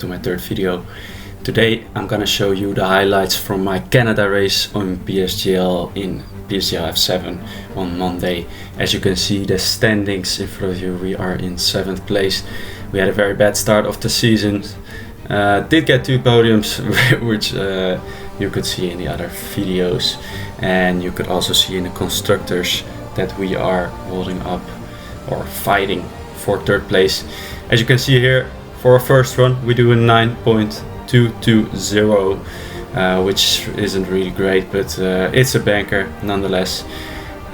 to my third video. Today I'm gonna show you the highlights from my Canada race on PSGL in PSGL F7 on Monday. As you can see the standings in front of you, we are in 7th place. We had a very bad start of the season. Did get 2 podiums, which you could see in the other videos, and you could also see in the constructors that we are holding up or fighting for 3rd place. As you can see here, for our first run we do a 9.220, which isn't really great, but it's a banker nonetheless.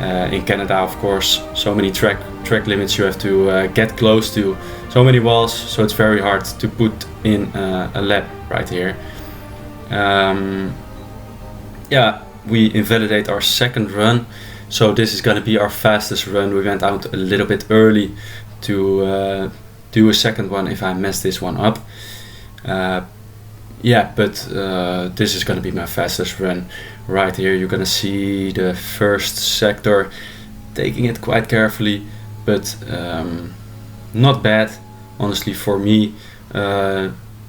In Canada, of course, so many track limits you have to get close to, so many walls, so it's very hard to put in a lap right here. Yeah, we invalidate our second run, so this is going to be our fastest run. We went out a little bit early to do a second one if I mess this one up. Yeah, but this is going to be my fastest run. Right here you're going to see the first sector, taking it quite carefully, but not bad honestly for me.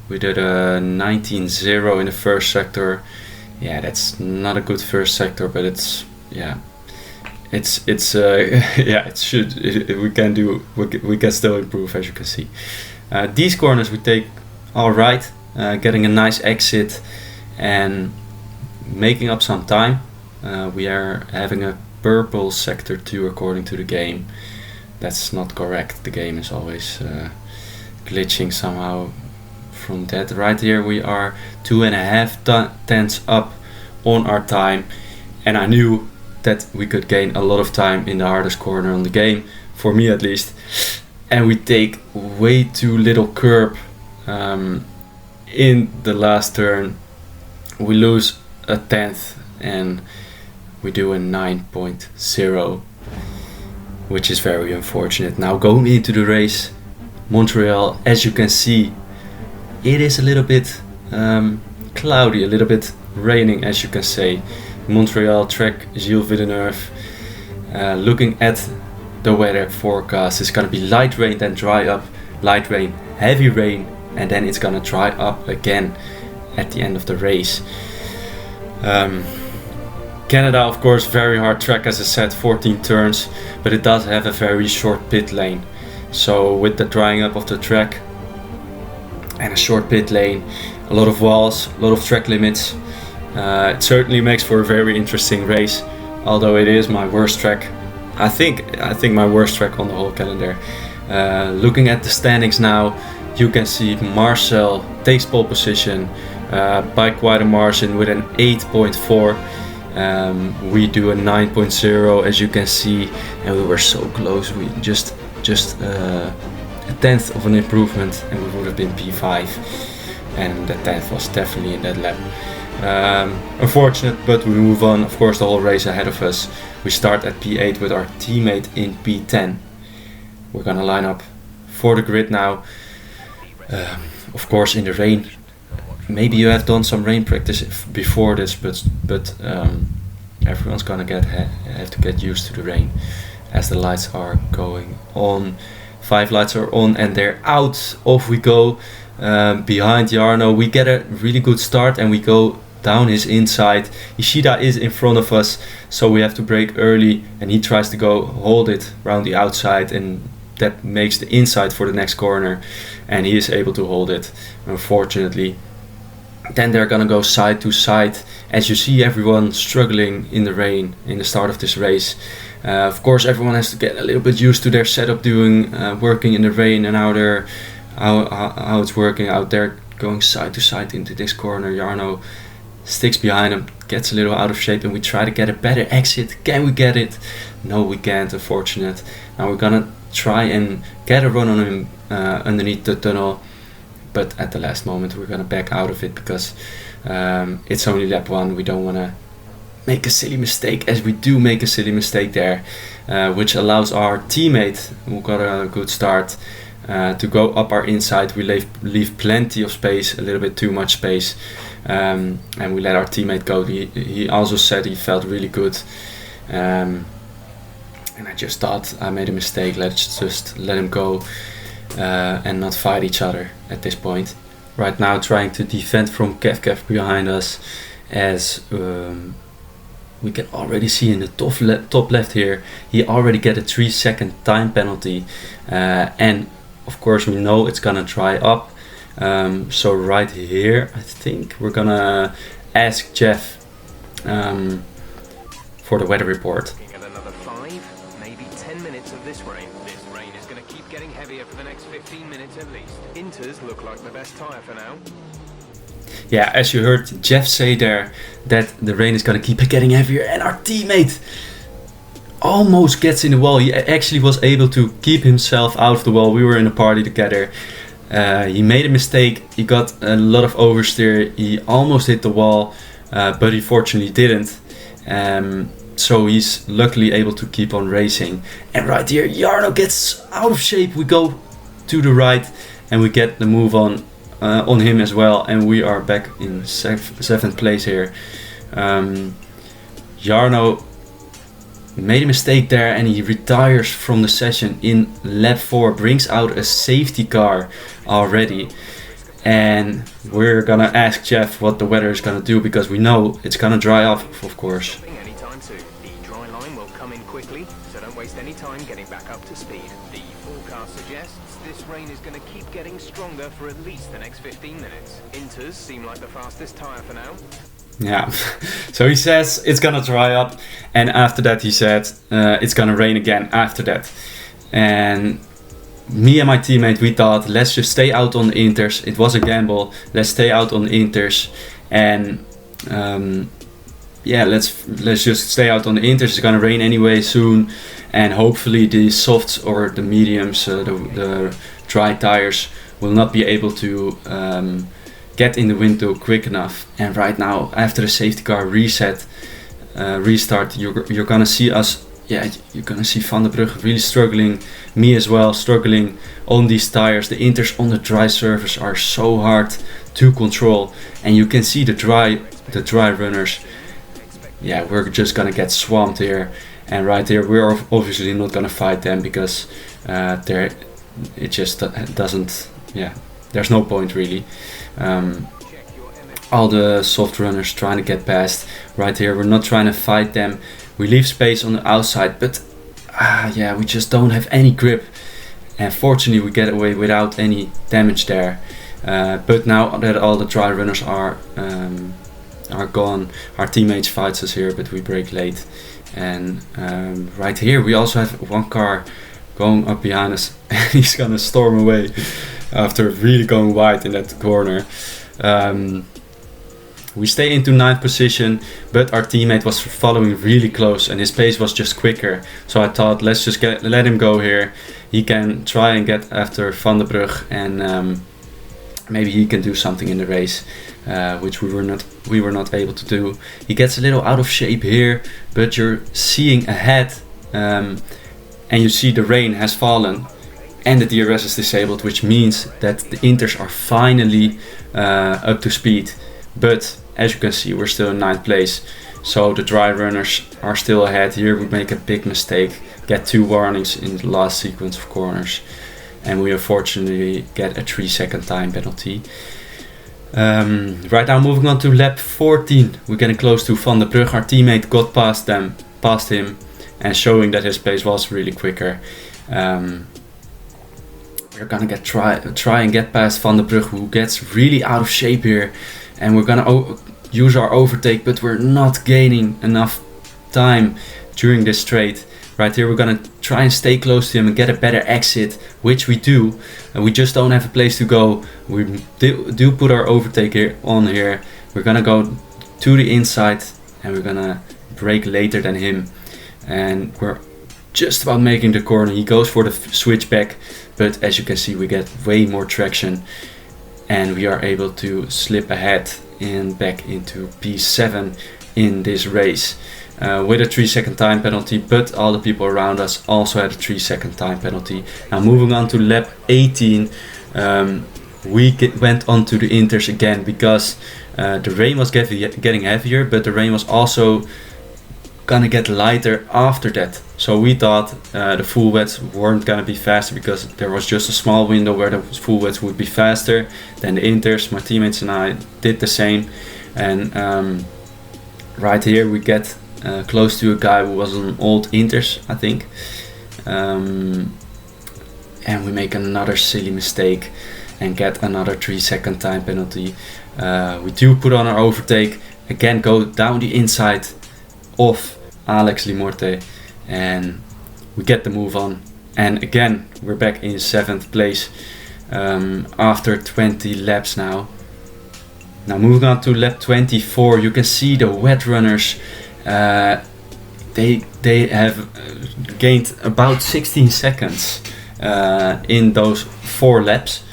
We did a 19.0 in the first sector. Yeah, that's not a good first sector, but it's yeah, it's yeah, it should, we can still improve, as you can see. These corners we take all right, getting a nice exit and making up some time. We are having a purple sector 2 according to the game. That's not correct. The game is always glitching somehow from that. Right here we are 2.5 tenths up on our time, and I knew that we could gain a lot of time in the hardest corner on the game, for me at least, and we take way too little curb in the last turn. We lose a tenth and we do a 9.0, which is very unfortunate. Now going into the race, Montreal, as you can see, it is a little bit cloudy, a little bit raining, as you can say. Montreal track Gilles Villeneuve. Looking at the weather forecast, it's gonna be light rain, then dry up, light rain, heavy rain, and then it's gonna dry up again at the end of the race. Canada, of course, very hard track, as I said, 14 turns, but it does have a very short pit lane. So with the drying up of the track and a short pit lane, a lot of walls, a lot of track limits, it certainly makes for a very interesting race, although it is my worst track. I think my worst track on the whole calendar. Looking at the standings now, you can see Marcel takes pole position by quite a margin with an 8.4. We do a 9.0, as you can see, and we were so close. We just a tenth of an improvement and we would have been P5, and the 10th was definitely in that lap. Unfortunate, but we move on. Of course, the whole race ahead of us. We start at P8 with our teammate in P10. We're gonna line up for the grid now. Of course, in the rain. Maybe you have done some rain practice before this, but everyone's gonna have to get used to the rain, as the lights are going on. 5 lights are on and they're out. Off we go. Behind Jarno, we get a really good start and we go down his inside. Ishida is in front of us, so we have to brake early, and he tries to go hold it around the outside, and that makes the inside for the next corner, and he is able to hold it, unfortunately. Then they're gonna go side to side. As you see, everyone struggling in the rain in the start of this race. Of course, everyone has to get a little bit used to their setup, working in the rain, and how it's working out there, going side to side into this corner. Jarno sticks behind him, gets a little out of shape, and we try to get a better exit. Can we get it? No, we can't, unfortunate. Now we're gonna try and get a run on him underneath the tunnel, but at the last moment we're gonna back out of it, because it's only lap 1. We don't wanna make a silly mistake, as we do make a silly mistake there, which allows our teammate, who got a good start, to go up our inside. We leave plenty of space, a little bit too much space, and we let our teammate go. He also said he felt really good, and I just thought I made a mistake. Let's just let him go and not fight each other at this point. right now trying to defend from Kev behind us, as we can already see in the top left here, he already get a 3-second time penalty, and of course we know it's gonna dry up. So right here, I think we're gonna ask Jeff for the weather report. Another 5, maybe 10 minutes of this rain. This rain is going to keep getting heavier for the next 15 minutes at least. Inters look like the best tyre for now. Yeah, as you heard Jeff say there, that the rain is gonna keep getting heavier, and our teammate almost gets in the wall. He actually was able to keep himself out of the wall. We were in a party together. He made a mistake. He got a lot of oversteer. He almost hit the wall, but he fortunately didn't. So he's luckily able to keep on racing. And right here, Jarno gets out of shape. We go to the right and we get the move on him as well. And we are back in 7th place here. Jarno made a mistake there and he retires from the session in lap 4. Brings out a safety car already. And we're gonna ask Jeff what the weather is gonna do, because we know it's gonna dry off, of course. Anytime soon. The dry line will come in quickly, so don't waste any time getting back up to speed. The forecast suggests this rain is going to keep getting stronger for at least the next 15 minutes. Inters seem like the fastest tyre for now. Yeah, so he says it's gonna dry up, and after that he said it's gonna rain again after that. And me and my teammate, we thought, let's just stay out on the inters. It was a gamble. Let's stay out on the inters, and yeah, let's just stay out on the inters. It's gonna rain anyway soon, and hopefully the softs or the mediums, the dry tires, will not be able to get in the window quick enough. And right now, after the safety car restart, you're gonna see us. Yeah, you're gonna see Van der Brugge really struggling. Me as well, struggling on these tires. The inters on the dry surface are so hard to control, and you can see the dry runners. Yeah, we're just gonna get swamped here. And right here, we're obviously not gonna fight them, because it just doesn't. Yeah, there's no point really. All the soft runners trying to get past. Right here, we're not trying to fight them. We leave space on the outside, but yeah, we just don't have any grip. And fortunately, we get away without any damage there. But now that all the dry runners are gone, our teammates fights us here, but we brake late. And right here, we also have one car going up behind us, and he's gonna storm away after really going wide in that corner. We stay into 9th position, but our teammate was following really close and his pace was just quicker. So I thought, let's just let him go here. He can try and get after Van der Brugge, and maybe he can do something in the race, which we were not able to do. He gets a little out of shape here, but you're seeing ahead, and you see the rain has fallen and the DRS is disabled, which means that the inters are finally up to speed. But as you can see, we're still in 9th place, so the dry runners are still ahead. Here we make a big mistake, get 2 warnings in the last sequence of corners, and we unfortunately get a 3-second time penalty. Right now, moving on to lap 14, we're getting close to Van der Brugge. Our teammate got past him, and showing that his pace was really quicker. We're gonna try and get past Van der Brugge, who gets really out of shape here. And we're gonna use our overtake, but we're not gaining enough time during this straight. Right here, we're gonna try and stay close to him and get a better exit, which we do. And we just don't have a place to go. We do put our overtake on here. We're gonna go to the inside, and we're gonna brake later than him. And we're just about making the corner. He goes for the switchback, but as you can see, we get way more traction. And we are able to slip ahead and back into P7 in this race with a 3-second time penalty, but all the people around us also had a 3-second time penalty. Now moving on to lap 18, we went on to the inters again, because the rain was getting heavier, but the rain was also gonna get lighter after that. So we thought the full wets weren't gonna be faster because there was just a small window where the full wets would be faster than the inters. My teammates and I did the same, and right here we get close to a guy who was on old inters, I think, and we make another silly mistake and get another 3-second time penalty. We do put on our overtake, again go down the inside of Alex Limorte, and we get the move on, and again we're back in 7th place after 20 laps now. Now moving on to lap 24, you can see the wet runners, they have gained about 16 seconds in those 4 laps.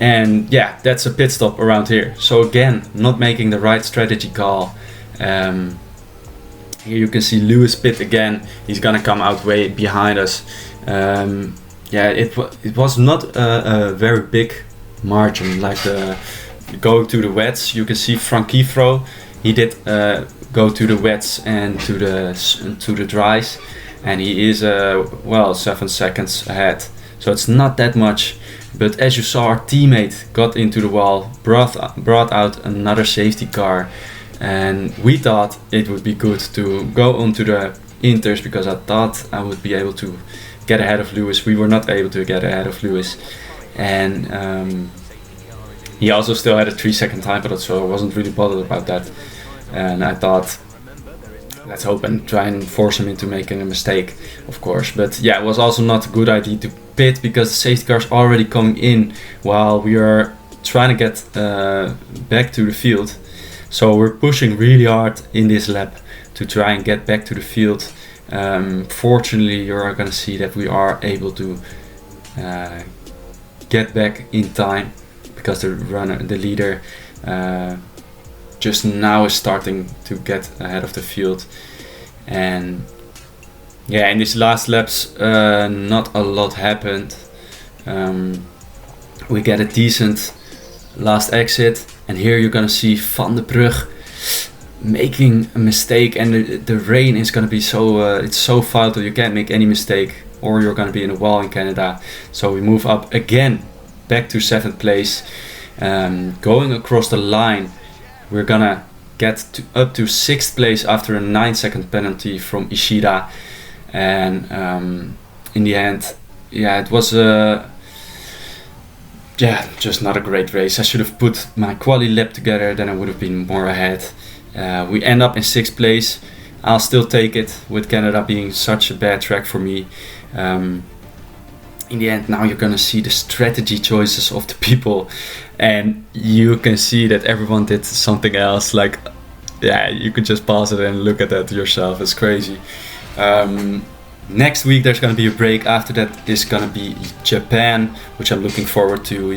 And yeah, that's a pit stop around here. So again, not making the right strategy call. Here you can see Lewis pit again. He's gonna come out way behind us. Yeah, it was not a very big margin like the going to the wets. You can see Frankifro, he did go to the wets and to the dries, and he is well 7 seconds ahead. So it's not that much. But as you saw, our teammate got into the wall, brought out another safety car, and we thought it would be good to go onto the inters because I thought I would be able to get ahead of Lewis. We were not able to get ahead of Lewis, and he also still had a 3-second time penalty, so I wasn't really bothered about that. And I thought, let's hope and try and force him into making a mistake, of course. But yeah, it was also not a good idea to pit because the safety car is already coming in while we are trying to get back to the field. So we're pushing really hard in this lap to try and get back to the field. Fortunately, you're going to see that we are able to get back in time because the leader just now is starting to get ahead of the field. And yeah, in these last laps not a lot happened. We get a decent last exit, and here you're gonna see Van der Brug making a mistake, and the rain is gonna be so it's so vital, you can't make any mistake or you're gonna be in a wall in Canada. So we move up again back to 7th place. Going across the line, we're gonna get up to 6th place after a 9-second penalty from Ishida. And in the end, yeah, it was just not a great race. I should have put my quali lap together, then I would have been more ahead. We end up in 6th place. I'll still take it with Canada being such a bad track for me. In the end, now you're gonna see the strategy choices of the people, and you can see that everyone did something else. Like, yeah, you could just pause it and look at that yourself. It's crazy. Next week there's gonna be a break. After that is gonna be Japan, which I'm looking forward to.